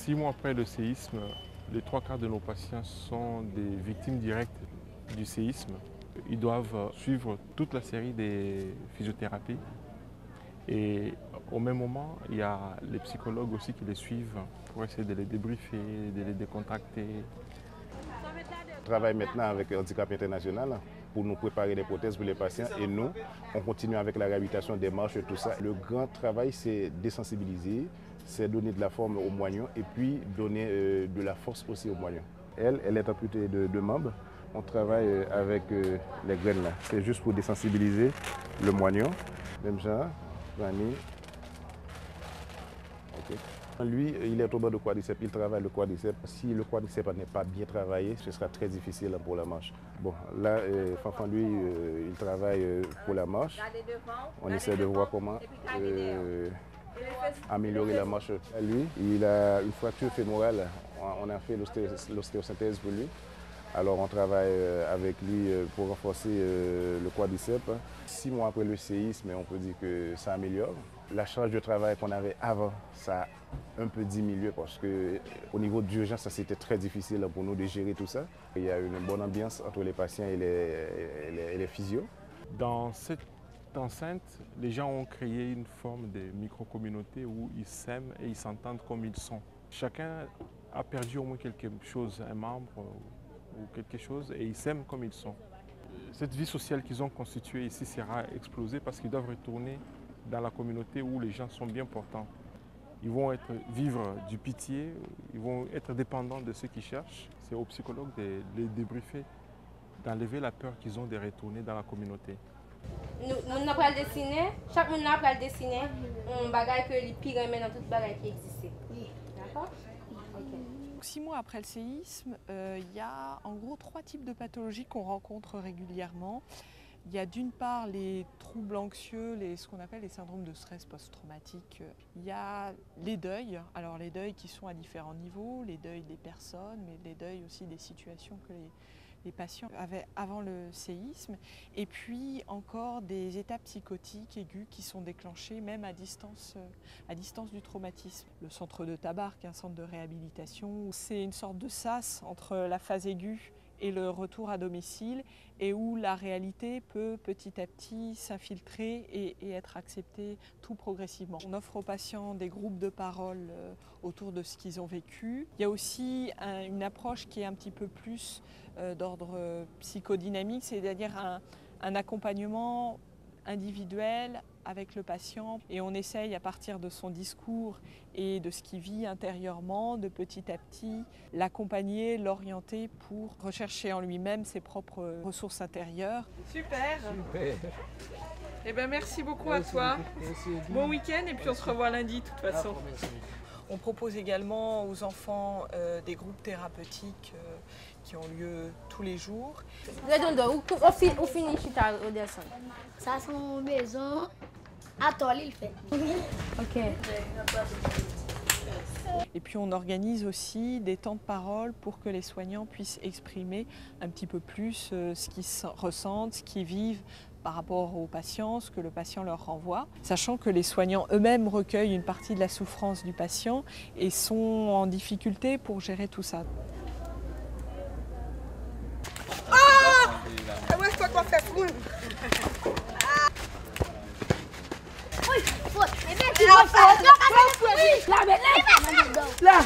6 mois après le séisme, les 3/4 de nos patients sont des victimes directes du séisme. Ils doivent suivre toute la série des physiothérapies. Et au même moment, il y a les psychologues aussi qui les suivent pour essayer de les débriefer, de les décontracter. On travaille maintenant avec Handicap International pour nous préparer des prothèses pour les patients et nous, on continue avec la réhabilitation des marches et tout ça. Le grand travail, c'est désensibiliser, c'est donner de la forme aux moignons et puis donner de la force aussi aux moignons. Elle est amputée de 2 membres. On travaille avec les graines là. C'est juste pour désensibiliser le moignon. Même genre, Rani. Okay. Lui, il est tombé de quadriceps, il travaille le quadriceps. Si le quadriceps n'est pas bien travaillé, ce sera très difficile pour la marche. Bon, là, Fanfan, lui, il travaille pour la marche. On essaie de voir comment améliorer la marche. Lui, il a une fracture fémorale. On a fait l'ostéosynthèse pour lui. Alors on travaille avec lui pour renforcer le quadriceps. 6 mois après le séisme, on peut dire que ça améliore. La charge de travail qu'on avait avant, ça a un peu diminué parce qu'au niveau d'urgence, c'était très difficile pour nous de gérer tout ça. Il y a une bonne ambiance entre les patients et les physios. Dans cette enceinte, les gens ont créé une forme de micro-communauté où ils s'aiment et ils s'entendent comme ils sont. Chacun a perdu au moins quelque chose, un membre ou quelque chose, et ils s'aiment comme ils sont. Cette vie sociale qu'ils ont constituée ici sera explosée parce qu'ils doivent retourner dans la communauté où les gens sont bien portants. Ils vont vivre du pitié, ils vont être dépendants de ceux qui cherchent. C'est aux psychologues de les débriefer, d'enlever la peur qu'ils ont de retourner dans la communauté. Nous n'avons pas dessiné, chaque monde n'a pas dessiné un bagage que les pires dans tout bagage qui existait. D'accord? 6 mois après le séisme, il y a en gros 3 types de pathologies qu'on rencontre régulièrement. Il y a d'une part les troubles anxieux, ce qu'on appelle les syndromes de stress post-traumatique. Il y a les deuils, alors les deuils qui sont à différents niveaux, les deuils des personnes, mais les deuils aussi des situations que les patients avaient avant le séisme. Et puis encore des états psychotiques aigus qui sont déclenchés même à distance du traumatisme. Le centre de Tabarque, un centre de réhabilitation, c'est une sorte de sas entre la phase aiguë et le retour à domicile et où la réalité peut petit à petit s'infiltrer et être acceptée tout progressivement. On offre aux patients des groupes de parole autour de ce qu'ils ont vécu. Il y a aussi une approche qui est un petit peu plus d'ordre psychodynamique, c'est-à-dire un accompagnement individuel avec le patient et on essaye à partir de son discours et de ce qu'il vit intérieurement de petit à petit l'accompagner, l'orienter pour rechercher en lui-même ses propres ressources intérieures. Super. Eh ben merci beaucoup à toi. Bon week-end et puis on se revoit lundi de toute façon. On propose également aux enfants des groupes thérapeutiques qui ont lieu tous les jours. Où finit au dessin? Ça, c'est mon maison. Attends, il fait. Ok. Et puis on organise aussi des temps de parole pour que les soignants puissent exprimer un petit peu plus ce qu'ils ressentent, ce qu'ils vivent par rapport aux patients, ce que le patient leur renvoie, sachant que les soignants eux-mêmes recueillent une partie de la souffrance du patient et sont en difficulté pour gérer tout ça. Là,